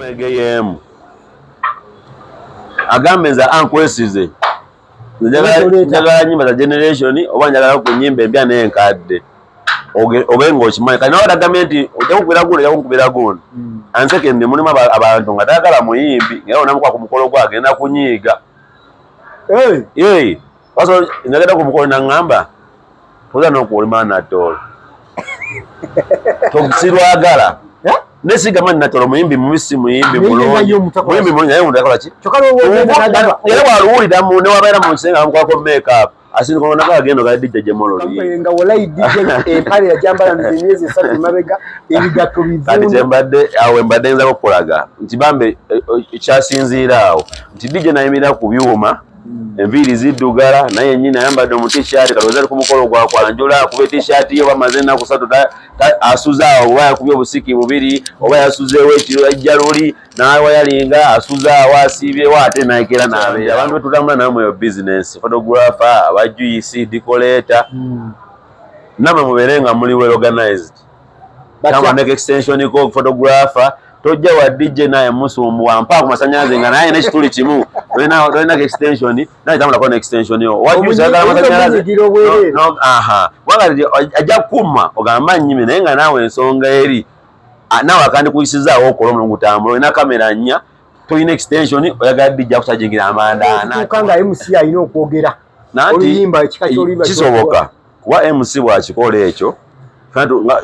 mwegeyemu agambe nza ankwesize njagala nyimba za generation oba njagala ku nyimba empya n'enkadde obenga okimanyi kati nawe odagambye nti ojja kukubira guno ojja kukubira guno ansekende mulimu abantu nga tayagala muyimbi ngaera onamukwa ku mukolo gwe agenda kunyiiga paso nagenda ku mukolo naŋŋamba toza n'okuwulima natolo tosirwagala nesigama natolo muyimbi mubisi muyimbi mulungi muyimbi mulungi naye omuntu yakola ki era bwaluwulira ne wabeera mu kisenga bamukwako make-up asindika nako agenda ga DJ Jemolo nga walayi DJ empale yajambala emyezi 3 mabega ebigatto bivundu kati kyembadde awo embadde nza okulaga nti bambe ekyasinziira awo nti DJ nayimirira ku byuma enviiri ziddugala naye nnyini ayambadde omu t-shirt kalowooza ali ku mukolo gwa kwanjula kuba t-shirt ye bamaze ennaku 3 asuze awo oba yakubye obusiki bubiri oba yasuzeewo ekiro ejjaluli n'awayalinga asuze awo asiibyewo ate naekera n'abeera abantu betutambula nawe muyo business photographer abajuisi decorator namwe mubeere nga muli well organized tamandeka extension ko photographer tojja wa DJ naye musumbu wampa ku masannyalaze nga naye n'ekituli kimu olina extension naye tamulako ne extension yo wajuusagala masannyalaze wagati ajja kumma ogamba nnyimi naye nga naawe ensonga eri naawe akandikuyisizaawo okola omulungu tambula olina kamera nnya tolina extension oyagala DJ akusagingira amanda nga MC alina okwogera oluyimba ekika ky'oluyimba kisoboka kuba MC bw'akikola ekyo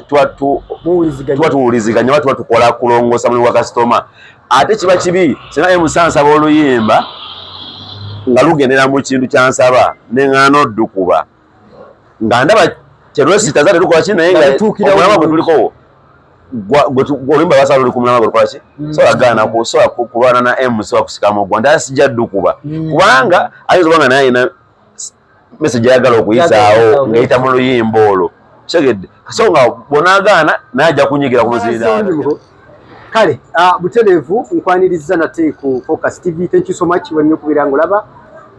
tuba tuwuliziganya oba tuba tukola kulongoosa mulimu gwa kasitoma ate kiba kibi singa MC ansaba oluyimba nga lugendera mu kintu kyansaba neŋŋaana oddukuba nga ndaba kyerwesitaza tetukola ki naye nga omulama gwe tuliko oluyimba basala luli ku mulama gwe tukola ki sosobola kulwana na MC wakusikamu gwa nti sijja ddukuba kubanga ayinza oba nga naye ayina message ayagala okuyisaawo ng'eyita mu luyimba olwo segedde so nga bonaagaana naye ajja kunyigira ku muzirirano kale butereevu nkwaniriza nate ku Focus TV. Thank you so much wenye okubira ngolaba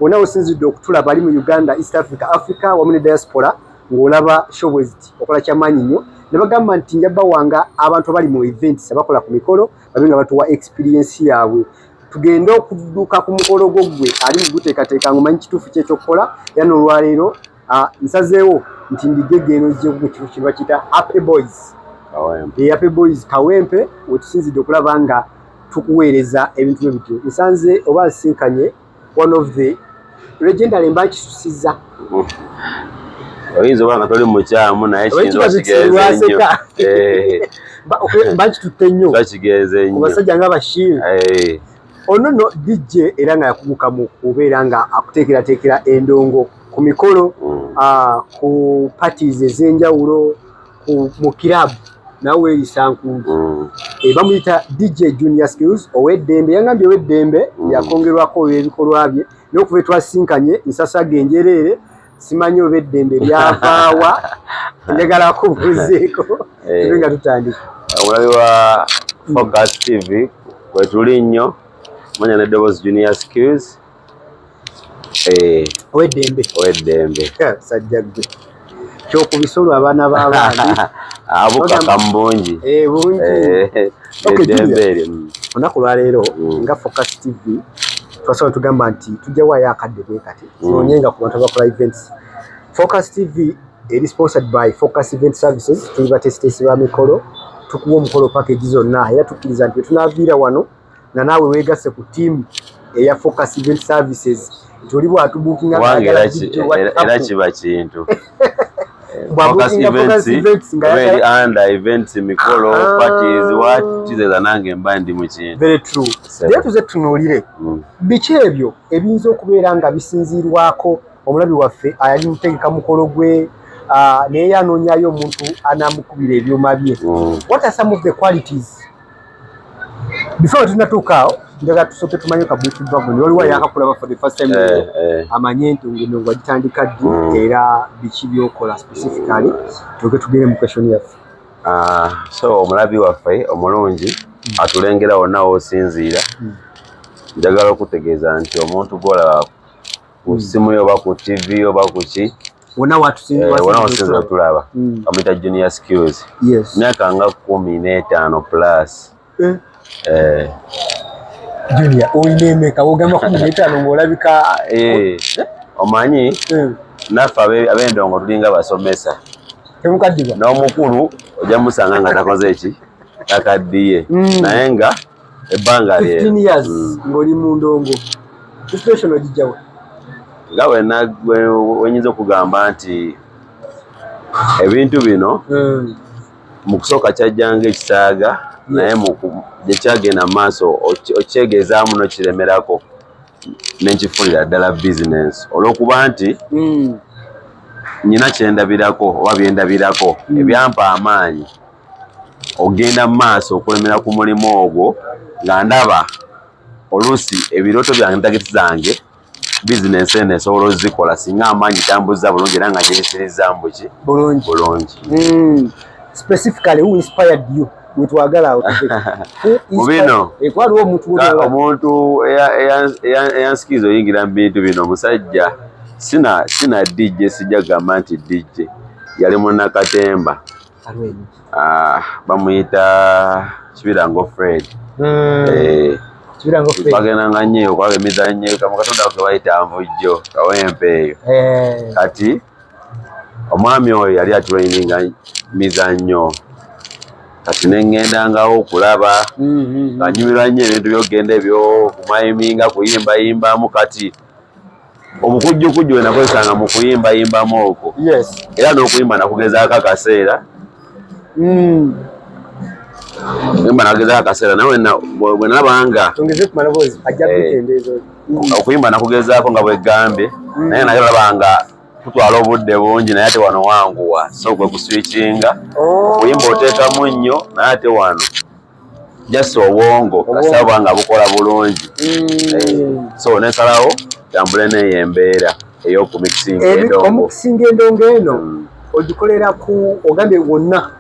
wonna osinzidde okutulaba ali mu Uganda, East Africa wamu ne diaspora ng'olaba Showbwezi okola kyamaanyi nnyo ne bagamba nti njaba wanga abantu abali mu events abakola ku mikolo babe nga batuwa experience yaabwe tugenda okudduka ku mukolo gwe ali mu guteekateeka ngomanyi kituufu kyekyokukola era n'olwaleero nsazeewo nti ndigege eno ejje ku kifo kye bakiyita Happy Boys Happy Boys Kawempe wetusinzidde okulaba nga tukuweereza ebintu bye bityo nsanze oba nsinkanye one of the legendary mbakisusiza oyinza oba nga toli mukyamu naye kiyinza kigeze nnyo mbakitutte nnyo bakigeze nnyo kubasajja ng'abashiru ono no DJ era nga yakuguka mu kubeera nga akuteekerateekera endongo ku mikolo ku parties ez'enjawulo mu kirabu nawe erisankungi bamuyita DJ Junior Skills ow'eddembe yangambye ow'eddembe yakongerwako olw'ebikolwa bye n'okuva twasinkanye nsasa genjereere simanyi ow'eddembe lyavaawa njagala kubuzeeko nga tutandika omulabi wa Focus TV kwetuli nnyo manya ne Devils Junior Skills ow'eddembe sajja gwe kyokubisolo abaana b'abaana abukaka mbungi eddembe olunaku lwaleero nga Focus TV twasobola tugamba nti tujjawayo akadde bwe kati nonyenga ku bantu abakola events. Focus TV eri sponsored by Focus Event Services tuli batesitesi ba mikolo tukuwa omukolo package zonna era tukkiriza nti tunaaviira wano na naawe weegase ku tiimu eya Focus Event Services tuli bwatubuukinga era kiba kintu Focus events very under events mikolo parties what kizeza nange mba ndi mu kintu very true lero tuze tunuulire biki ebyo ebiyinza okubeera nga bisinziirwako omulabi waffe ayali mutegeka mukolo gwe naye yanoonyayo omuntu anamukubira ebyuma bye what are some of the qualities before tunatuukaawo ndaga tusooke tumanye kabuuti bwagoni waliwo yakakulaba for the first time amanye nti ngeno wagitandika ddi era biki byokola specifically tuge tugere mu question yaffe. So omulabi waffe omulungi atulengera wonna w'osinziira njagala okutegeeza nti omuntu gw'olaba ku simu yo oba ku TV oba ku ki wonna watusinziira tulaba bamuyita Junior Skills myaka nga 15 plus Junior oyina emeka ogamba 15 ng'olabika omanyi naffe ab'endongo tulinga basomesa temukaddiba n'omukulu ojja musanga nga takoze eki takaddiye naye nga ebbanga 15 years ng'oli mu ndongo inspiration ogijjawe nga wenyinza okugamba nti ebintu bino mu kusooka kyajjanga ekisaaga naye gye kyagenda mu maaso okyegezaamu n'okiremerako n'enkifunira ddala bizinensi olw'okuba nti nyina kyendabirako oba byendabirako ebyampa amaanyi ogenda mu maaso okulemera ku mulimu ogwo nga ndaba oluusi ebirooto byange tageti zange bizinensi eno esobola ozikola singa amaanyi tambuza bulungi era nga gyebisirizaamu buki bulungi. Specifically who inspired you wetwagala awo mu bino waliwo omuntu eyansikiriza oyingira mu bintu bino omusajja sina DJ sijja gamba nti DJ yali munnakatemba bamuyita Kibirango Fred bagendanga nnyo okwaba emizannyo kamukatonda ke bayita Nvujjo kawempe eyo kati omwami oyo yali atraininga mizannyo kati nengendangawo okulaba nga nyumirwa nnyo ebintu byokugenda ebyo kumayiminga kuyimbayimbamu kati obukujjukujju we nakozesanga mu kuyimbayimbamu okwo era n'okuyimba nakugezaako akaseera bwe nalabanga okuyimba nakugezaako nga bwegambye naye naye olabanga tutwala obudde bungi naye ate wano wanguwa so kwe kuswikinga okuyimba oteekamu nnyo naye ate wano jasi obwongo kasaba nga bukola bulungi so nesalawo tambule neyo embeera ey'okumikisinga endongo eno ogikolera ku ogambye wonna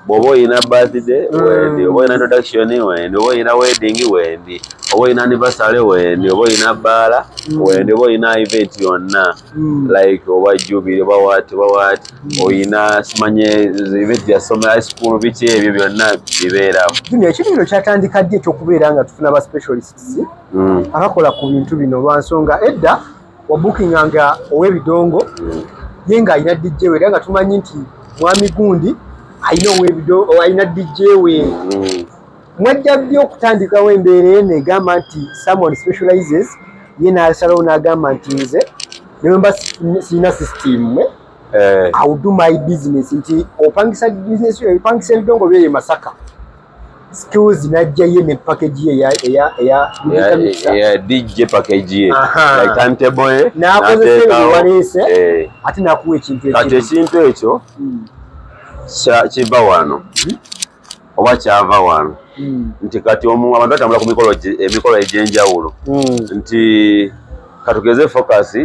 bw'oba oyina birthday wendi, oba oyina introduction wendi, oba oyina wedding wendi, oba oyina anniversary wendi, oba oyina bbaala wendi, oba oyina event yonna like oba jubilee oba what oyina simanye event ya summer high school biki ebyo byonna bibeeramu. Ekibiino kyatandika ddi ekyokubeera nga tufuna ba specialists abakola ku bintu bino lwansonga edda wabookinganga ow'ebidongo ye nga alina DJ we era nga tumanyi nti mwami gundi ayina DJ we mwajja ddi okutandikawo embeera eno egamba nti someone specializes ye n'asalawo n'agamba nti nze nemba sirina system I will do my business nti opangisa business opangisa ebidongo byeyo Masaka skills najja ye ne package ya DJ package ye like turntable n'akozesa ate n'akuwa ekintu ekyo kiva wano oba kyava wano nti kati abantu batambula ku emikolo egy'enjawulo nti katugeze focus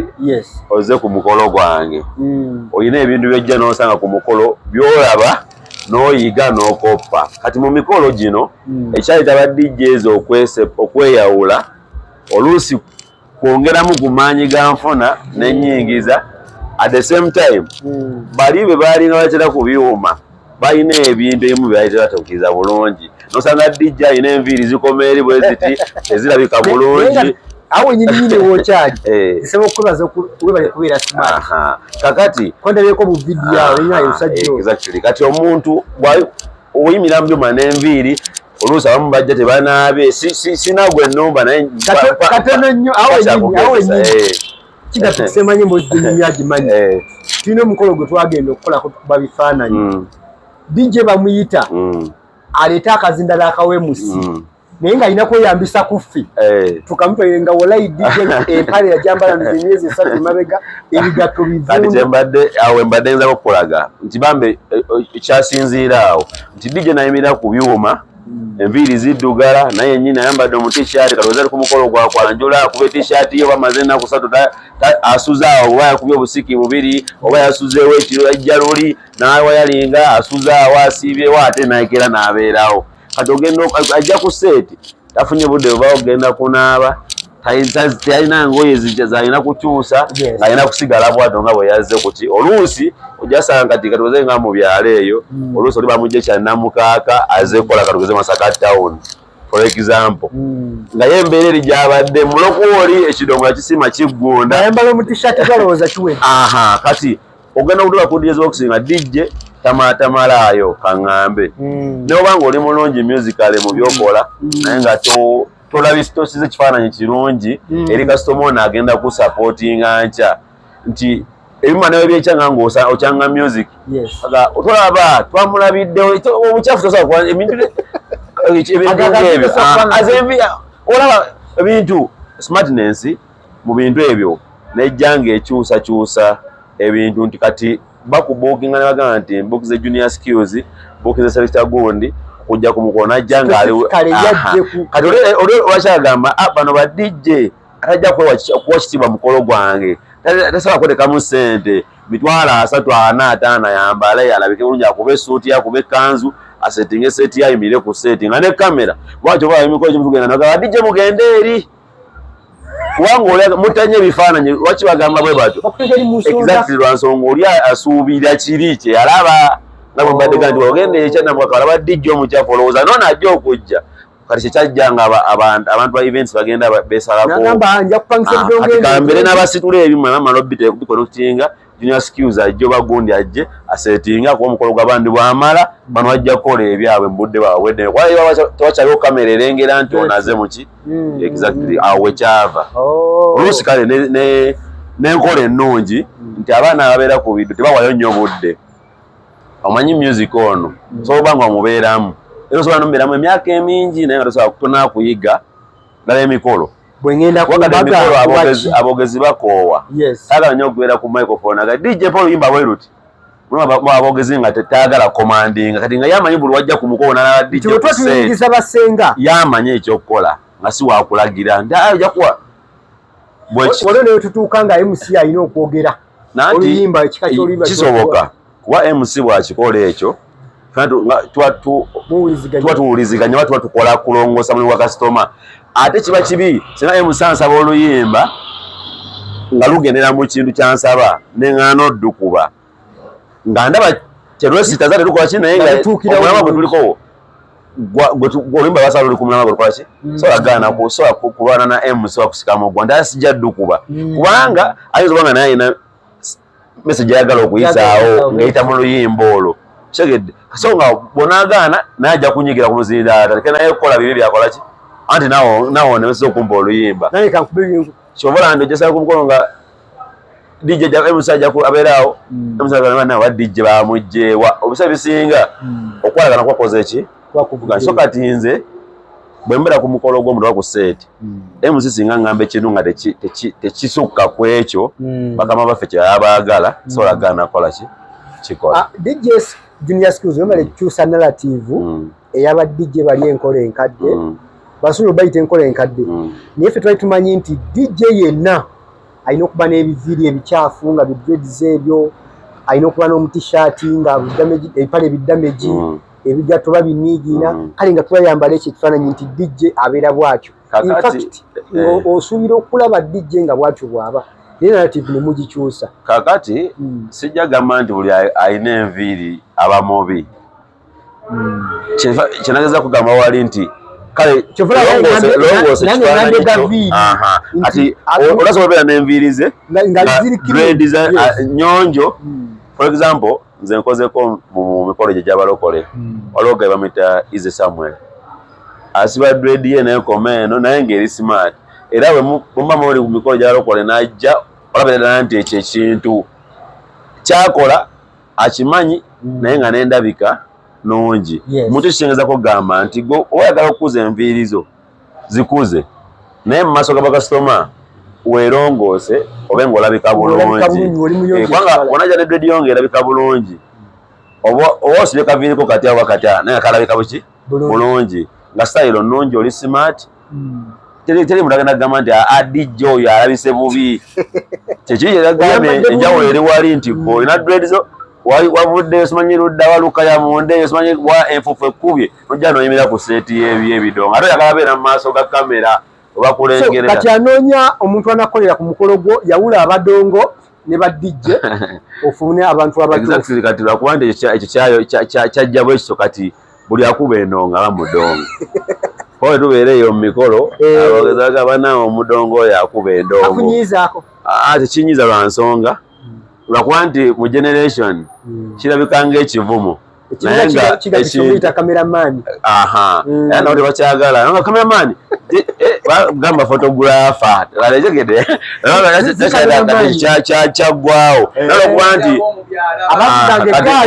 oze ku mukolo gwange oyina ebintu byojja n'osanga ku mukolo byolaba n'oyiga n'okoppa kati mu mikolo gino ekyayita ba DJs okweyawula oluusi kwongeramu ku maanyi ga nfuna n'ennyingiza at the same time bali be balinga batera ku byuma balina ebintu ebimu byayitera batukiriza bulungi nosanga DJ alina enviiri zikoma eri bwe ziti tezirabika bulungi awo nyini wochaji isema okubaza kubali kubeera smart kakati kondabyeko mu video yawe nyayo usajjo exactly kati omuntu oyimira mbyuma n'enviiri oluusi abamu bajja tebanaabe sinagwe ennumba naye katono nnyo awo nyini kida tusemanye mu dunia agimanyi tulina omukolo gwe twagenda okukola kuba bifaananyi DJ bamuyita aleeta akazindala akawemusi naye nga alina kweyambisa kuffi tukamutwalenga walayi DJ empale yajambala emyezi 3 mabega ebigatto bivundu awo mbadde nza okulaga nti bambe ekyasinziira awo nti DJ nayimirira ku byuma enviiri ziddugala naye nnyini ayambadde omu t-shirt kalowooza ali ku mukolo gwa kwanjula kuba t-shirt ye oba amaze ennaku 3 asuze awo oba yakubye obusiki bubiri oba yasuzeewo ekiro ejjaluli n'awayalinga asuze awo asiibyewo ate naekera n'abeerawo kati ogenda ajja ku seeti tafunye budde oba ogenda kunaaba tayina ngoye zalina kukyusa ng'alina kusigala bw'atyo nga bwe yazze kuti oluusi ojasanga kati katugeze nga mu byalo eyo oluusi oli bamugye kya Namukaaka azze kukola katugeze Masaka town for example nga ye embeera eri gy'abadde mulokooli ekidongo yakisima kiggunda ayambala omutishaati galowooza kiwe kati ogenda kutuuka kudieza okusinga DJ tamatamalayo kaŋŋambe n'obanga oli mulungi musicale mu byokola naye nga tosize ekifaananyi kirungi eri kasitoma ono agenda kusapootinga nkya nti ebimana ebyekyanga ng'okyanga music tolaba twamulabidde obukyafu tosobola ebintu ebyo olaba ebintu smartness mu bintu ebyo nejjanga ekyusakyusa ebintu nti kati bakubuukinga ne bagamba nti mbuukize junior skills mbuukize selector gundi kujja kumukola najja nga kati oli wakyagamba bano ba DJ atajja kuwa kitiibwa mukolo gwange tasobola kwetekamu ssente mitwalo 3 4 5 yambale alabike bulungi akube esuuti yakube ekkanzu asetinga eseeti yayimirire ku seeti nga ne kamera bwatyo baba emikolo gyemutugenda nagamba DJ mugende eri kubanga mutanye ebifaananyi lwaki bagamba bwe batyo exactly lwansonga oli asuubira kiri kyeyalaba nga bwe mbadde ganti ogende ekyanamwaka alaba DJ omukyafu olowooza nono ajja okujja kati kyekyajjanga abantu ba events bagenda besalako kati kambere n'abasitula ebimala malobbi bikonokitinga junior skills ajja obagundi ajje asetinga kuba omukolo gw'abandi bwamala bano bajja kukola ebyabwe mu budde bwabwe tewakyaliwo kamera erengera nti onaze muki exactly awo wekyava oluusi kale n'enkola ennungi nti abaana ababeera ku biddo tebawayo nnyo budde omanyi music ono sobola nga omubeeramu era osobola nomubeeramu emyaka emingi naye nga tosobola kutona kuyiga ddala emikolo abogezi bakoowa taagala nnyo okubeera ku microphone aga DJ Paul yimba bweruti abogezi nga tetagala commandinga kati nga yamanyi buli wajja ku mukolo n'alaba DJ yamanyi ekyokukola nga si wakulagira nti ojja kuwa olwo neyo tutuuka nga MC alina okwogera oluyimba ekika ky'oluyimba kisoboka kuba MC bw'akikola ekyo tuba tuwuliziganya oba tuba tukola kulongoosa mulimu gwa kasitoma ate kiba kibi singa MC ansaba oluyimba nga lugendera mu kintu kyansaba neŋŋaana oddukuba nga ndaba kyerwesitaza tetukola ki naye nga omulama gwe tuliko oluyimba basala luli ku mulama gwe tukola ki sobola kulwana na MC wakusikamu gwa nti sijja ddukuba kubanga ayinza oba nga naye ayina message ayagala okuyisaawo ng'eyita mu luyimba olwo kitegedde so nga bonaagaana naye ajja kunyigira ku muzindaata teke naye kukola bibi byakola ki anti nawo nemesiza okumpa oluyimba kyobola nti ojjasala ku mukolo nga DJ MC ajja abeeraawo wa DJ bamugjeewa obisa bisinga okwalagana kwakoze eki so kati nze bwe mbeera ku mukolo gw'omuntu wa ku seeti MC singa ngamba ekintu nga tekisukka ku ekyo bakama baffe kyebaba baagala solagaana kola ki kikola DJs junior skills wemala ekyusa narrative eyaba DJ bali enkola enkadde basulu bayita enkola enkadde naye ffe twali tumanyi nti DJ yenna alina okuba n'ebiviiri ebikyafu nga bidreds ebyo alina okuba n'omutishaati nga ebipale ebiddameji ebigatto babiniigiina kale nga twayambala ekyo ekifaananyi nti DJ abeera bw'atyo infact osuubira okulaba DJ nga bw'atyo bw'aba naye narrative ne mugikyusa kakati sijja gamba nti buli alina enviiri aba mubi kyenageza kugamba wali nti kale longose ati olasobola obeera n'enviiri ze dreads nyonjo for example nze nkozeko mu mikolo gye gy'abalokole waliwo ge bamuyita Easy Samuel asiba dread ye n'ekoma eno naye ng'eri smart era bwe muba muli ku mikolo gy'abalokole n'ajja olabirira nti ekyo ekintu kyakola akimanyi naye nga n'endabika nungi muntu ekikyengeeza kugamba nti gwe oyagala okukuza enviiri zo zikuze naye mu maaso g'abakasitoma weerongoose obe ng'olabika bulungi kubanga onajja ne dread yo ng'erabika bulungi oba osibye kaviiriko kati awo kata naye kalabika buki bulungi nga style nnungi oli smart teri muntu agenda kugamba nti DJ oyo alabise bubi kyekiri kyeragambe enjawulo eri wali nti olina dread zo wavuddeyo simanyi ludda waluka ya mundeyo simanyi wa enfufu ekkubye nojja noyimira ku seeti y'ebidongo ate oyagala beera mu maaso ga kamera oba kulengerera kati anoonya omuntu anakolera ku mukolo gwo yawula abadongo ne ba DJ ofune abantu abatuufu exactly kati lwakuba nti ekyo kyajja bwe kityo kati buli akuba endongo aba mudongo oyo tubeereyo mu mikolo abogezaga banaawe omudongo oyo akuba endongo akunyiizaako tekinyiiza lwa nsonga lwakuba nti mu generation kirabika ng'ekivumo naye nga ekiyita kameramaani era nabo tebakyagala nga kameramaani gamba photographer alejegede kyaggwawo nalwokuba nti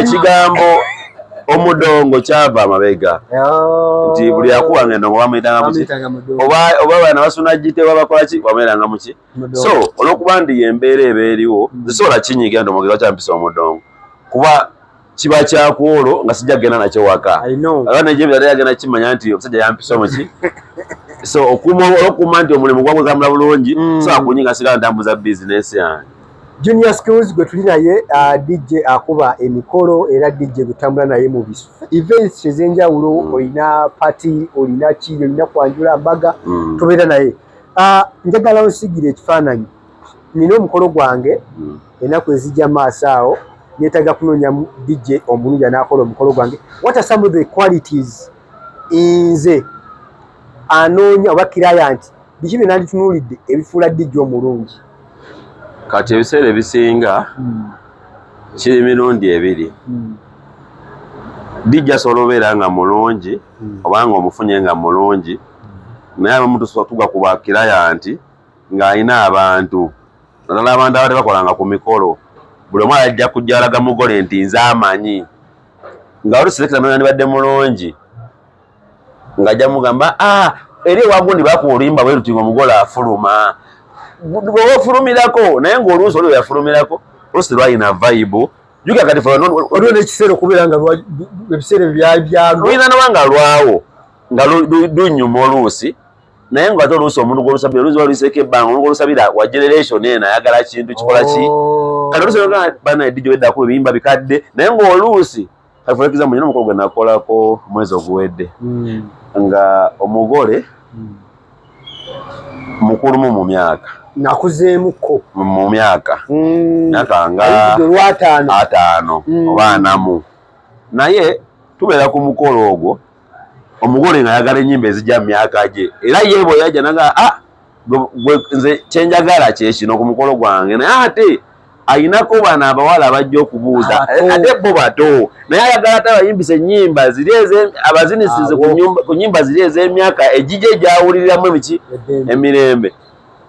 ekigambo omudongo kyava amabega nti buli yakuwanga endongo bamuyitanga muki oba baana basuna gite babakolaki bamuyitanga muki so olwokuba nti yembeera eba eriwo zisobola kinyigira nti omugezi wakyampisa omudongo kuba kiba kyakwolwo nga sijja kgenda nakyo waka abaana egyebirala yagenda kimanya nti omusajja yampisa muki so olwokuma nti omulimu gwagwegambula bulungi so akunyiga sigala ntambuza bizinesi yange Junior Skills gwe tuli naye DJ akuba emikolo era DJ gutambula naye mu bisu events ezenjawulo olina party olina kiri olina kwanjula mbaga tubeera naye njagala onsigire ekifaananyi nina omukolo gwange ennaku ezijja maaso awo neetaaga kunoonya DJ omulungi anaakola omukolo gwange what are some of the qualities nze anoonya oba client biki bye nanditunuulidde ebifuula DJ omulungi kati ebiseera ebisinga kiri mirundi ebiri DJ asobola obeera nga mulungi obanga omufunye nga mulungi naye abamu tugwa ku bakirayant ng'alina abantu naddala abantu abadde bakolanga ku mikolo buli omu ajja kujja alaga mugole nti nze amanyi nga olusirekera nandibadde mulungi ng'ajja mugamba eri ewagundi bakuwa oluyimba bwe ruti ng'omugole afuluma bw'oba ofulumirako naye ng'oluusi oli weyafulumirako oluusi lwalina vibe juga kati waliwo n'ekiseera okubeera nga ebiseera byalwo luyina nobanga lwawo nga lunyuma oluusi naye nga ate oluusi omuntu gwolusabira oluusi waluiseeko ebbanga omuntu gwolusabira wa generation eno ayagala kintu kikola ki kati oluusi bana DJ weddako ebiyimba bikadde naye ng'oluusi kafulekiza munyina omukolo gwe nakolako omwezi oguwedde nga omugole mukulumu mu myaka nakuzeemuko mu myaka myaka nga 5 oba 4 naye tubeera ku mukolo ogwo omugole ng'ayagala ennyimba ezijja mu myaka gye era ye bwe yajja naga nze kyenjagala kyekino ku mukolo gwange naye ate ayinako bano abawala abajja okubuuza ate bo bato naye ayagala ate abayimbisa ennyimba ziri abazinisize ku nnyimba ziri ez'emyaka egijja egyawuliriramu emiki emirembe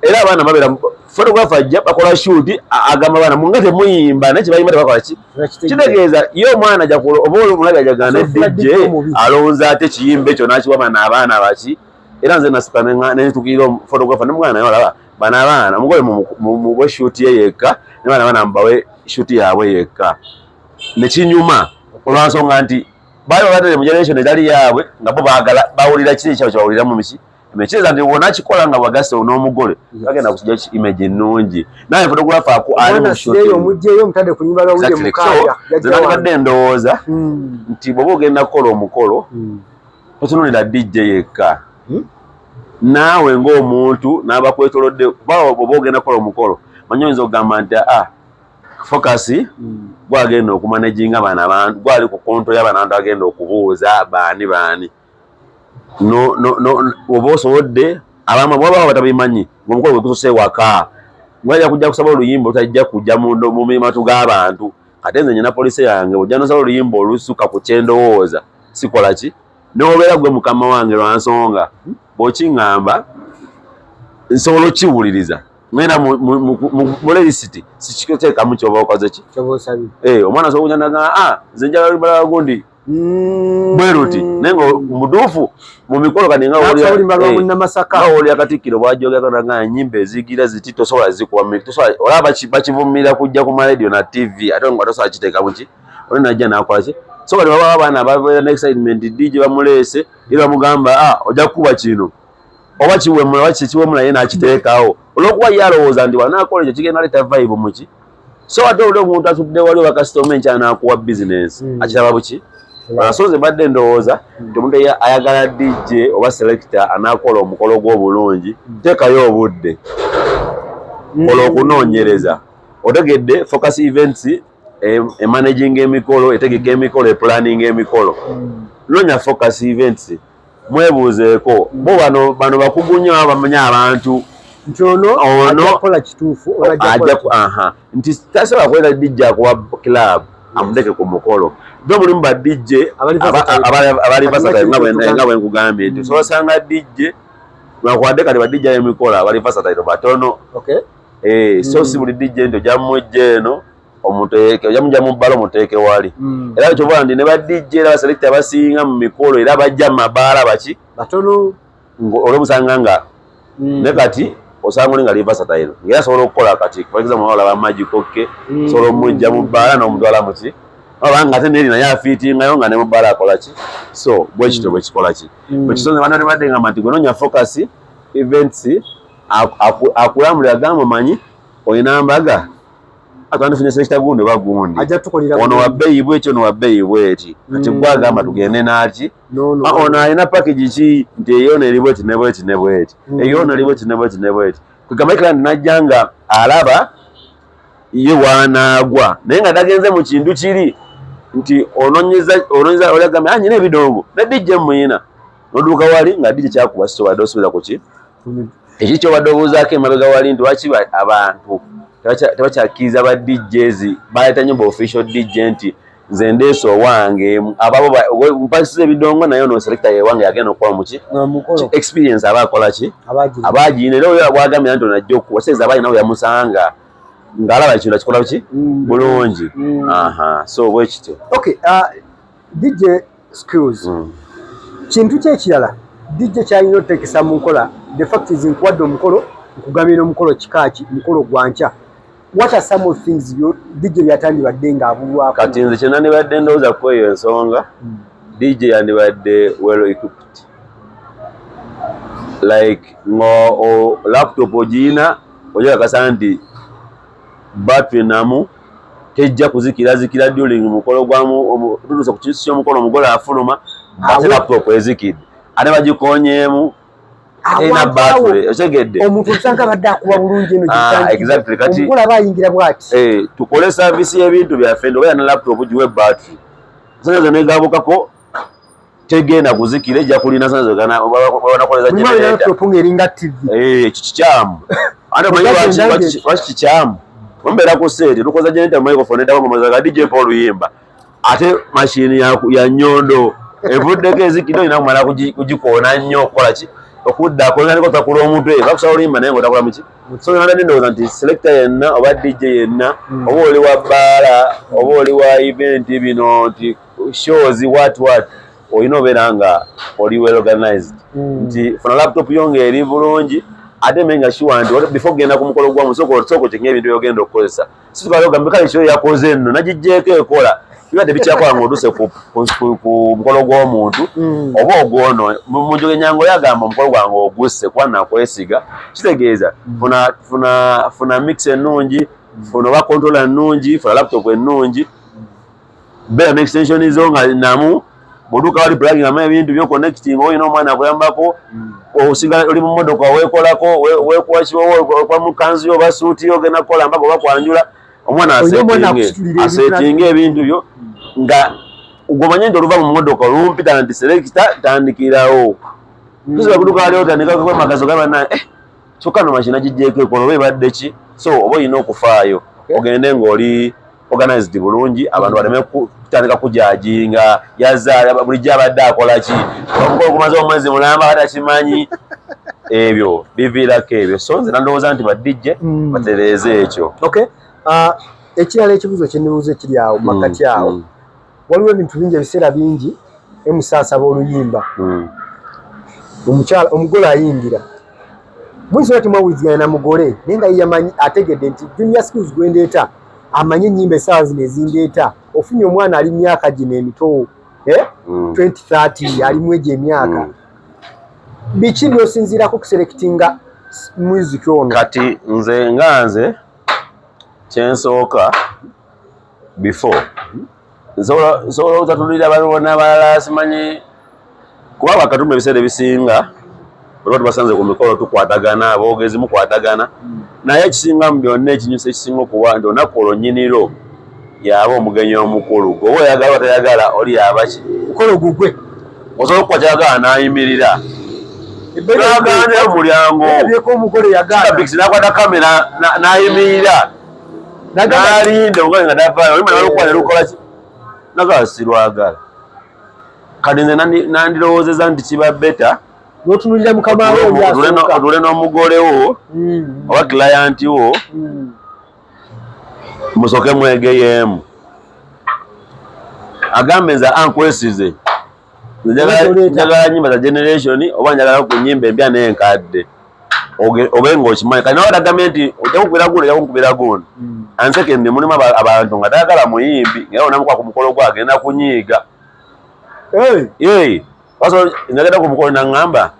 era abaana babeera photographer ajja bakola shoot agamba abaana munga temuyimba naye kyebayimba tebakola ki kitegeeza ye omwana oba omulabi ajagana ne DJ alowooza ate kiyimba ekyo n'akiwa bano abaana baki era nze nasuka netukirira photographer nemugana naye olaba bano abaana omugole mubwe shoot ye yekka ne bana bana mbawe shoot yaabwe yekka nekinyuma olwansonga nti bali babatele mu generation etali yaabwe nga bo baagala bawulira kiri ekyabwe kyebawuliramu miki emekiriza nti wona kikola nga wagase n'omugole bagenda kusijja image ennungi naye photographer ali mu shoot omugyeyo omutadde ku nyumba lwawulire mukaya zenandibadde ndowooza nti bw'oba ogenda kukola omukolo totunulira DJ yekka naawe ng'omuntu n'abakwetolodde kuba bw'oba ogenda kukola omukolo manyi oyinza okugamba nti focus gwagenda okumanaginga bano abantu gwali ku konto y'abantu agenda okubuuza baani oba osobodde abamu bwaba batabimanyi ng'omukolo gwe gusose waka gwajja kujja kusaba oluyimba otajja kujja mu mimatu g'abantu ate nze nyina polisi yange ojja nosaba oluyimba olusuka ku kyendowooza sikola ki n'obeera gwe mukama wange lwansonga bw'okiŋŋamba nsobola okkiwuliriza ngenda mu lerisiti sikiteekamu kyoba okoze ki omwana asobola okujja naga nze njagala olubala gundi bwe ruti naye nga muduufu mu mikolo kati nga woli akatikkiro bwajogeraga ennyimba ezigira ziti tosobola zikuwa olaba bakivumira kujja ku maradio na TV ate nga tosobola kiteekamu ki oli najja nakola ki so bali baba abaana ababeera ne excitement DJ bamuleese era bamugamba ojja kukuba kino oba kiwemula oba kikiwemula ye n'akiteekaawo olw'okuba ye alowooza nti wanaakola ekyo kigenda leeta vibe muki so ate oli omuntu atudde wali oba kasitoma enkya n'akuwa bizinesi akiraba buki Basoze badde ndowooza omuntu ayagala DJ oba selector anakola omukolo gw'obulungi teekayo obudde kola okunoonyereza otegedde focus events managing emikolo etegeka emikolo planning emikolo noonya focus events mwebuuzeeko bo bano bakugu nnyo bamanyi abantu nti ono akola kituufu nti tasobola kwera DJ akuwa club amudeke ku mukolo do mulimu ba DJ abali versatile nga bwe nkugambye nti osanga DJ lwakwadde kati ba DJ emikolo abali versatile batono so si buli DJ nti ojja mujja eno omuteeke ojja mujja mu bbala omuteeke wali era ekyobola ndi ne ba DJ era baselekta abasinga mu mikolo era bajja mu mabaala baki batono olwobusanga nga ne kati osanga oli nga li versatile ngera asobola okukola kati for example olaba Magical K sobola omujja mu bbaala n'omutwala muki obanga ate neri naye afiitingayo nga ne mu bbaala akola ki so bwe kityo bwe kikola ki bwe kisonze bano tebadde nga manti gwe noonya focus events akulamulira gamba manyi olina mbaga atwandifunye selector gundi bagundi ono wabbeeyi bweki ono wabbeeyi bweti kati gwagamba tugende naki ono alina package ki nti eyo neri bweti ne bweti ne bweti eyo neri bweti ne bweti ne bweti kwegamba ikirandi najja nga alaba ye wanaagwa naye nga dagenze mu kintu kiri nti ononyeza olagamba anyina ebidongo ne DJ muyina noduuka wali nga DJ kyakuba sisobadde osubira ku ki ekiri kyobadde obuuzaako emabega wali nti waki abantu tebakyakiriza ba DJs baleeta nyumba official DJ nti nze ndeese owange ababo mpasiza ebidongo naye ono selector yewange yagenda okukola muki experience abakola ki abagiina era oyo bwagambira nti onajja okuwaseeza abalina we yamusanga ng'alaba ekintu akikola ki bulungi so bwe kityo DJ skills kintu kyekirala DJ kyalina otekesa mu nkola the fact is nkuwadde omukolo nkugambira omukolo kikaaki mukolo gwankya what are some of things DJ byatandibadde ng'abulwako kati nze kyonna nibadde ndowooza ku eyo ensonga DJ yandibadde well equipped like ngo laptop ogiina ojakakasa nti battery namu tejja kuzikira during mukolo gwamu tutuusa ku kintu ky'omukolo omugole afuluma ate laptop ezikidde ate bagikonyeemu ena battery otegedde omuntu osanga badde akuba bulungi eno exactly kati omugole aba ayingira bw'ati tukole service y'ebintu byaffe ndobeera na laptop giwe battery sanza negabukako tegenda kuzikira ejja kulina sanza banakoleza laptop ng'eringa TV ekyo kikyamu ate manyi lwaki kikyamu mbeera ku sente tukoza generator microphone eddamu mazaga DJ Paul Yimba ate machine ya nyondo evuddeko ezikidde olina kumala kugikoona nnyo okukola ki okuddako olina niko takula omutwe bakusaba olimba naye ngaotakola muki so nandadde ndowooza nti selector yenna oba DJ yenna oba oli wa bbaala oba oli wa event bino nti shows what olina obeera nga oli well organized nti funa laptop yo ng'eri bulungi ate menga sure nti before genda ku mukolo gwamu soko kyenga ebintu byogenda okukozesa situkale ogambe kale kyo yakoze nno nagijjeeko ekola bibadde bikyakola ng'oduse ku mukolo gw'omuntu oba ogwono munjoge enyango yagamba omukolo gwange ogusse kuba nakwesiga kitegeeza funa mix ennungi funa oba controller ennungi funa laptop ennungi beera n'extension zo nga namu bw'otuuka wali plugin ama ebintu by'oconnecting olina omwana akuyambako osinga oli mu mmotoka weekolako weekuwa mu kanzu yo oba suuti yo ogenda kukola mbaga oba kwanjula omwana asetinga ebintu byo nga gomanye nti oluva mu mmotoka olumpita nti selector tandikirawo tusobola kutuuka wali otandikako emagazo gabana kyokka no mashina gijjeeko ekola oba ebadde ki so oba olina okufaayo ogende ng'oli organized bulungi abantu baleme kutandika kujajinga yazaala bulijjo abadde akola ki omukolo gumaze omwezi mulamba batakimanyi ebyo biviirako ebyo so nze nandowooza nti badijje batereeze ekyo ekirala ekibuuzo kyendibuuza ekiri awo makati awo waliwo ebintu bingi ebiseera bingi emusaasaba oluyimba omukyala omugole ayingira muyinza oti mwawuliziganya na mugole naye nga yeyamanyi ategedde nti junior skills gwendeeta amanyi ennyimba essaawa zino ezindeeta ofunye omwana ali myaka gino emito 20-30 alimu egyo emyaka biki byosinziirako kuselectinga music ono kati nze kyensooka before Nsobola okutatulira balona balala simanyi kuba bakatumba ebiseera ebisinga olwo tubasanze ku mikolo tukwatagana aboogezi mukwatagana naye ekisinga mu byonna ekinyusa ekisinga okuba nti olunaku olwo nnyiniro yaba omugenyi omukulu gwe oyagala batayagala oli yabaki mukolo gugwe osobola okukwatagana n'ayimirira n'aganja omulyango n'akwata kamera n'ayimirira n'alinda omugazi nga tavaayo oli mwana lukwata lukola ki nagala sirwagala kati nze nandirowoozeza nti kiba beta n'otunulira mukama we otule n'omugole wo oba kilayanti wo musoke mwegeyeemu agambe nze ankwesize njagala nyimba za generation oba njagala ku nyimba empya n'enkadde obe ng'okimanyi kati nawe otagambye nti ojja kukubira gundi ojja kukubira gundi ansekendi mulimu abantu nga tayagala muyimbi ngaye onamukwa ku mukolo gwe agenda kunyiiga njagenda ku mukolo naŋŋamba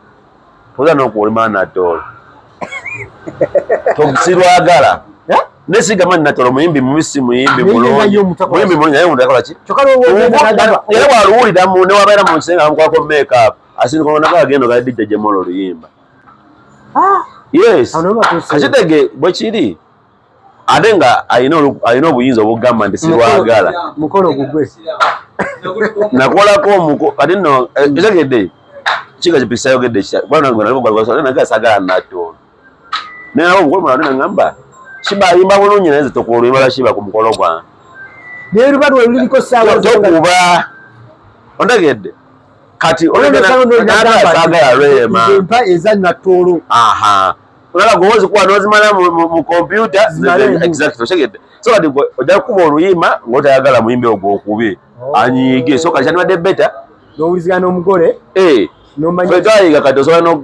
toza n'okuolima natolo sirwagala nesigama natolo muyimbi mubisi muyimbi mulungi muyimbi mulungi naye omuntu yakola ki era bwaluwulira newabeera mu kisenga amukwako make-up asindikononako agenda gadijja gyemola oluyimba yes kakitege bwe kiri ate nga alina obuyinza obugamba nti sirwagala mukolo gugwe nakolako kati nno etegedde kiga kipikisa yogedde naga sagala natolo naye nabo omukolo mulala naŋŋamba kiba ayimba bulungi naye nze tokuolwibala kiba ku mukolo gwange naye luba lwe luliko ssaawa tokuba ontegedde kati sagala lwema empa eza natolo olaba gwe ozikuba n'ozimala mu kompyuta exactly otegedde so kati ojja kukuba oluyimba ng'otayagala muyimbi ogwo okubye anyiige so kati kyandibadde beta n'owulizigana n'omugole Fekayiga kati osobola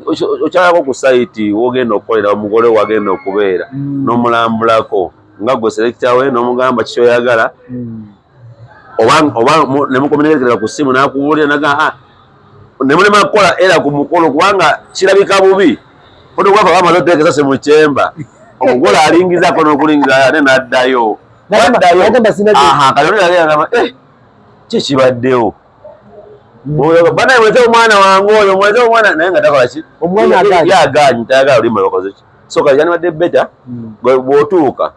okyalako ku site wogenda okukolera omugole wagenda okubeera n'omulambulako nga gwe selector we n'omugamba kikyoyagala oba nemukominekerera ku ssimu n'akubuulira naga nemulema kukola era ku mukolo kubanga kirabika bubi fotografa bamaze oteekesa se mu kyemba omugole alingizako n'okulingiza ate n'addayo kikibaddewo bana mwete omwana wange oyo mwete omwana naye nga takola ki omwana yaganyi tayagala olimba bakoze ki so kati yanibadde beta bw'otuuka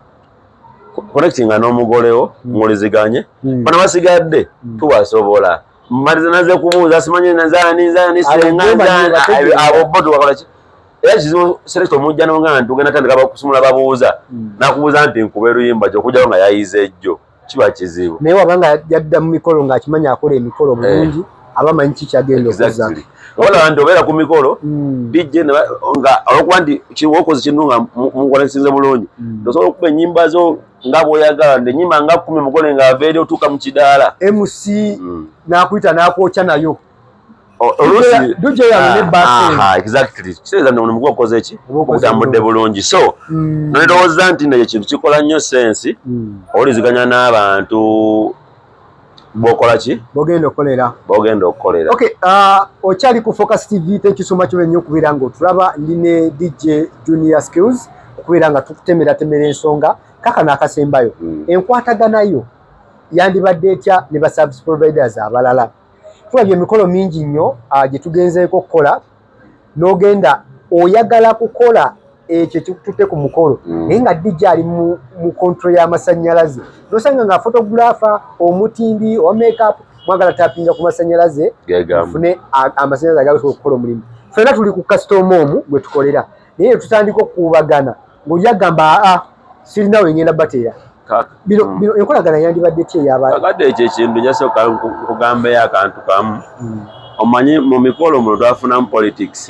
connectinga n'omugolewo muliziganye bana basigadde tubasobola mmaliza naze kubuuza simanyi nazaani senga abo bo tubakola ki era kizibu selekta omujja nonga nti tugenda tandika bakusumula babuuza nakubuuza nti nkuba eruyimba gy'okujjawo nga yayiza ejjo kiba kizibu naye wabanga yadda mu mikolo ng'akimanya akola emikolo bulungi abamanyi kikyagenda okuza olaba nti obeera ku mikolo dijje nga olwokuba nti kiwokoze kinu nga mukolekisinze bulungi tosobola okuba ennyimba zo nga bw'oyagala nti ennyimba nga 10 mugole ng'ava eri otuuka mu kidaala MC n'akuyita n'akwokya nayo exactly kiseeza nti omugwe okoze ki ogutambudde bulungi so nondowooza nti nekyo kintu kikola nnyo sensi owuliziganya n'abantu bokola ki bogenda okukolera okay okyali ku Focus TV thank you so much nnyo okubeera nga otulaba ndi ne DJ Junior Skills okubeera nga tukutemera ensonga kaka n'akasembayo enkwataganayo yandibadde etya ne ba service providers abalala tulabye emikolo mingi nnyo gye tugenzeeko okukola n'ogenda oyagala kukola ekyo kitutte ku mukolo naye nga DJ ali mu control y'amasannyalaze nosanga nga photographer omutindi owa makeup mwagala tapinga ku masannyalaze fune amasannyalaze agasobola okukola omulimu ffenna tuli ku customer omu gwe tukolera naye tutandika okubagana ng'oyagamba sirina wengenda bateera bino enkolagana yandibadde ki eyabakadde ekyo ekintu jasooka kugambayo akantu kamu omanyi mu mikolo muno twafunamu politics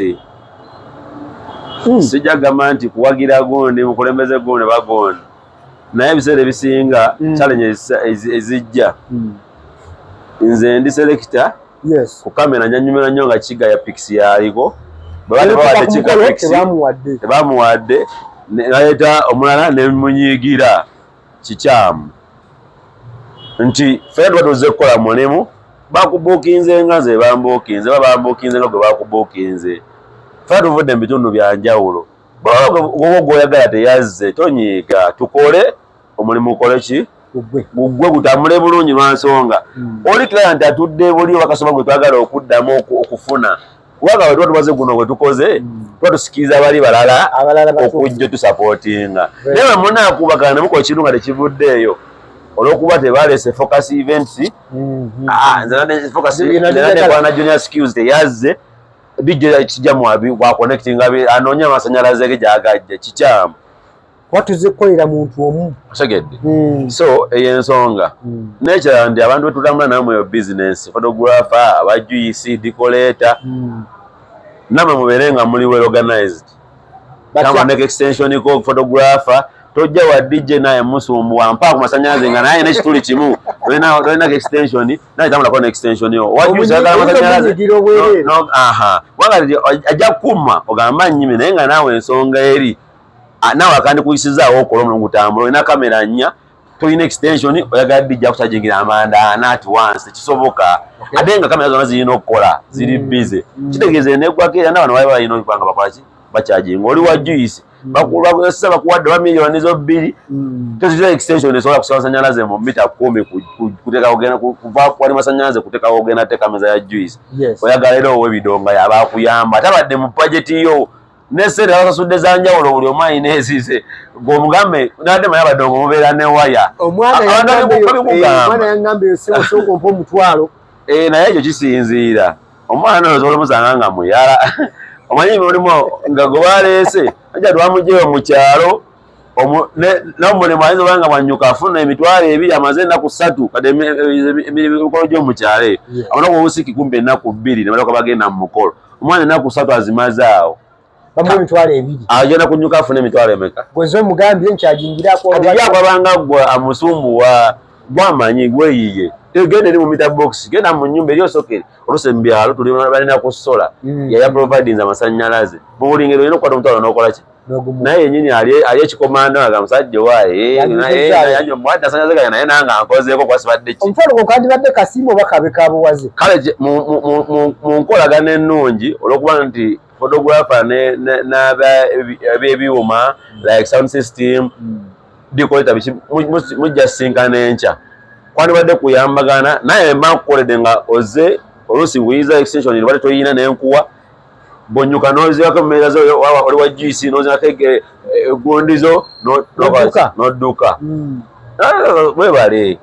sijja gamba nti kuwagira gundi mukulembeze gundi bagundi naye ebiseera ebisinga challenge ezijja nze ndi selector ku kamera nyanyumira nnyo nga kiga ya pixi yaliko tebamuwadde naleeta omulala nemunyiigira kikyamu nti ffe tuba tuzze kukola mulimu bakubuukinze nga nze bambuukinze bambuukinze nga gwe bakubuukinze ffe tuvudde mu bitundu bya njawulo bwoba gw'oyagala teyazze tonyiiga tukole omulimu ukole ki gugwe gutambule bulungi lwansonga oli client atudde buli wakasoma gwe twagala okuddamu okufuna waga wetu tubaze guno gwe tukoze tusikiriza bali balala okujja tusupportinga naye muna akubagana muko kirunga tekivuddeeyo olwokuba tebalese focus events nzalade focus na junior skills teyazze DJ kijja mwabi wa connecting abi anonya masanyalaze ge jagajje kikyamu watuzikolera muntu omu asegedde so eyensonga nature ndi abantu betutambula namwe yo business photographer abajuice decorator namwe muberenga muli well organized kama next extension ko photographer tojja wa DJ naye musumbu wampa ku masanyalaze nga naye nekituli kimu wena extension naye tamula ko extension yo wajuice aga masanyalaze no wanga ajja kuma ogamba nyime naye nga nawe ensonga eri nawe akandi kuyisizaawo okola omulungu tambula olina kamera nnya toyina extension oyagala dijja kukyajingira amanda not once kisoboka ate nga kamera zonna zirina okukola ziri busy kitegeeza enegwako era n'abantu bali balina okubanga bakolaki bakyajinga oli wa juice bakukozesa bakuwadde ba miliyoni zo 2 tozira extension esobola kusaba masanyalaze mu mita 10 kuteka ogenda kuva kwali masanyalaze kuteka ogenda teka meza ya juice oyagala era owebidonga yabakuyamba tabadde mu budget yo nesere abasudde zanjawulo buli omwayi nezize ng'omugambe nadde maya badongo mubeera ne waya omwana yangambe yosebo sokompa omutwalo naye ekyo kisinziira omwana oyo osobola omusanga nga muyala omanyi mulimu nga gwe baleese ajja twamugyeyo mu kyalo n'omulimu ayinza oba nga bwanyuka afuna emitwalo 2 amaze ennaku 3 kade emikolo gy'omu kyalo eyo abona ku busiki kumbe ennaku 2 ne balyoka bagenda mu mukolo omwana ennaku 3 azimaze awo bamwe mitwalo 2 agenda kunyuka afune emitwalo emeka gwezo mugambye nkyajingirako yabanga gwe amusumbu wa gwamanyi gweyiye genda eri mu meter box genda mu nyumba eri osokere oluse mu byalo tuli balina kusola yaya providing amasanyalaze mu buli ngero olina okukwata omutwalo n'okola ki naye yennyini ali ekikomando aga musajja waaye naye mwata asanyalaze gaya naye nanga ankozeeko kwasibadde ki omutwalo gwo kandibadde kasimu oba kabe kabuwaze kale mu nkolagana ennungi olw'okuba nti photographer n'abebyuma like sound system decorator mujja sinkana enkya kwandibadde kuyambagana naye mbakukoledde nga oze oluusi nguyiza extension lwali toyina nenkuwa bonyuka noziwako mumeza zo oli wa juice nozinako egundizo nodduka webale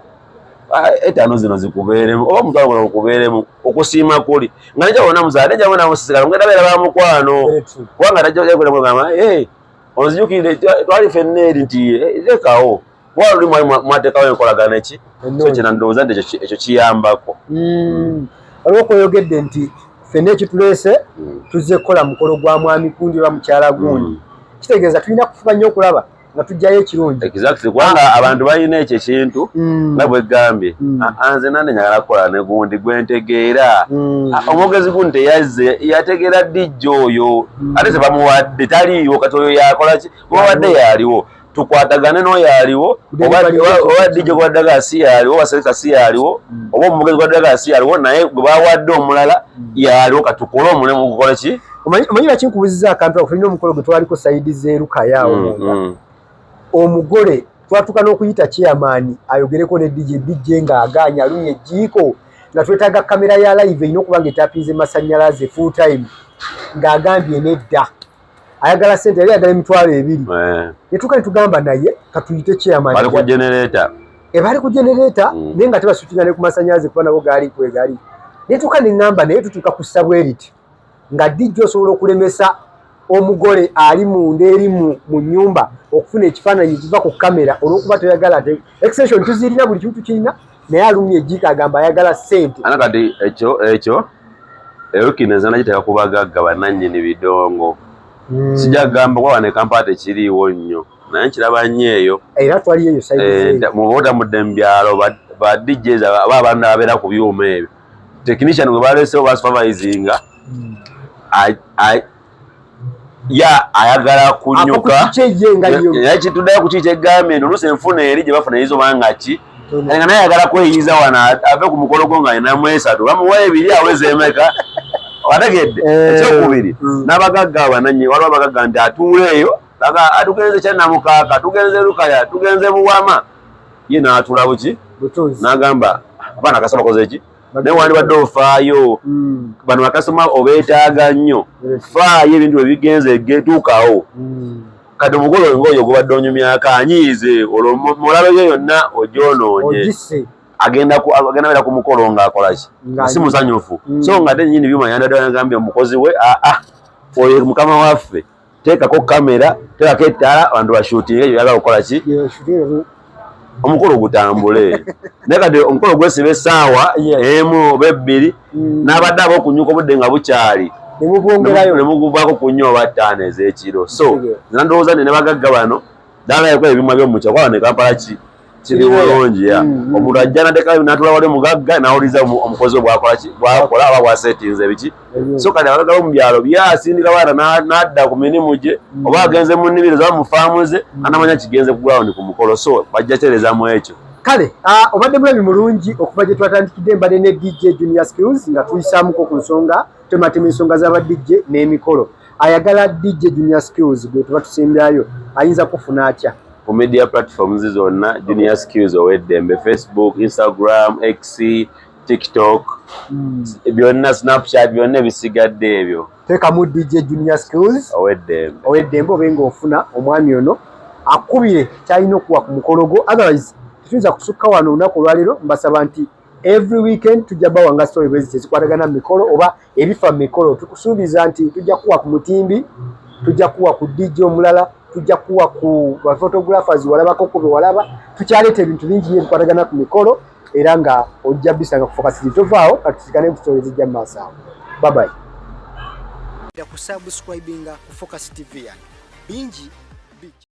etano zino zikubeeremu oba omutwalo guno gukubeeremu okusiima kuli nga nejawona muzaade jawona musisikala ngenda beera bamukwano kubanga tajjakulemugamba onzijukire twali ffenna eri nti lekawo bwaluli mwali mwateekawo enkolagana eki so kyena ndowooza nti ekyo kiyambako olwokweyogedde nti ffenna ekituleese tuzze kukola mukolo gwa mwami kundi oba mukyala gundi kitegeeza tulina kufuba nnyo okulaba nga tujjayo ekirungi exactly kubanga abantu balina ekyo ekintu nga bwegambye nze nande nyagala kukola ne gundi gwentegeera omwogezi gundi teyazze yategeera dijja oyo ate tebamuwadde taliiwo kati oyo yakola ki mubawadde yaaliwo tukwatagane n'oyo aliwo oba dijja gwaddaga si yaaliwo oba selekta si yaaliwo oba omwogezi gwaddaga si yaaliwo naye gwe bawadde omulala yaaliwo katukole omulimu gukola ki omanyi nakinkubuziza akantu ako tulina omukolo gwe twaliko sayidi zeerukayaawo omugole twatuka n'okuyita chairman ayogereko ne DJ ng'aganya alumye ejjiiko nga twetaaga kamera ya live erina okuba ng'etapinze masanyalaze full time ng'agambye nedda ayagala sente yali ayagala emitwalo 2 netuka netugamba naye katuyite chairman bali ku generator bali ku generator naye nga tebasutinga ne ku masanyalaze kuba nabo gaali kwegali netuka neŋŋamba naye tutuuka ku sabweriti nga DJ osobola okulemesa omugole ali munda eri mu nyumba okufuna ekifaananyi kiva ku kamera olw'okuba toyagala te extension tuzirina buli kintu kirina naye alumya ejjiika agamba ayagala sente anakati ekyo ewikineza nagiteka kubagagga bannannyini bidongo sijja kugamba kuba wane kampala tekiriiwo nnyo naye nkiraba nnyo eyo era twali eyo mubotamudde mu byalo ba DJs aba abaana ababeera ku byuma ebyo technician gwe baleesewo basupervisinga ayagala kunyuka naye kituddayo ku kiki kyegambye nti oluusi enfuna eri gye bafuna eyizo banga ki nga naye ayagala kweyiyiza wano ave ku mukolo gwo nga alinamu 3 bamuwa 2 aweza emeka wategedde ekyokubiri n'abagagga abananyi waliwo abagagga nti atuula eyo tugenze kyannamukaaka tugenze lukaya tugenze buwama ye n'atula buki n'agamba abaana akasoma koze ki naye wandibadde ofaayo bano bakasoma obeetaaga nnyo faayo ebintu bwe bigenze getuukawo kati omugole ng'oyo gubadde onyumyako anyiize olwo mulabe ye yonna ogyonoonye agenda beera ku mukolo ng'akola ki si musanyufu so nga ate nnyini byuma yandadagambye omukozi we oyo mukama waffe teekako kamera teekako ettaala abantu bashuutinga ebyo byagala okukola ki omukolo gutambule naye kati omukolo gwesiba essaawa emu oba ebbiri n'abadde ab'okunyuka obudde nga bukyali ne muguvaako ku nnyo oba ttaano ez'ekiro so nina ndowooza ne bagagga bano ddalayako ebimwa by'omukya kuba ne Kampala kiri bulungi omuntu ajja nateeka n'atula wali omugagga n'awuliza omukozi we bw'akola aba bw'asetinze biki so kati abagagga b'omu byalo byasindika baana n'adda ku mirimu gye oba agenze mu nnimiro oba mu faamu ze anamanya kigenze ku ground ku mukolo so bajja terezamu ekyo kale obadde mulabi mulungi okuva gye twatandikidde mbadde ne DJ Junior Skills nga tuyisaamuko ku nsonga tematema ensonga z'aba DJ n'emikolo ayagala DJ Junior Skills gwe tuba tusimbyayo ayinza kufuna atya ku media platforms zonna Junior Skills Owedembe Facebook Instagram X TikTok byonna Snapchat byonna bisigadde ebyo teekamu DJ Junior Skills Owedembe obenga ofuna omwami ono akubire kyalina okuwa ku mukolo gwo otherwise tuyinza kusukka wano olunaku olwaleero mbasaba nti every weekend tujja bawanga story bwezi zikwatagana mu mikolo oba ebifa mu mikolo tukusuubiza nti tujja kuwa ku mutimbi tujja kuwa ku DJ omulala tujja kuwa ku photographers walabako ku walaba tukyaleeta ebintu bingi nnyo ebikwatagana ku mikolo era nga ojja bisanga ku Focus TV tovaawo katusikane ku story zijja mu maaso awo bye bye ku subscribinga ku Focus TV bingi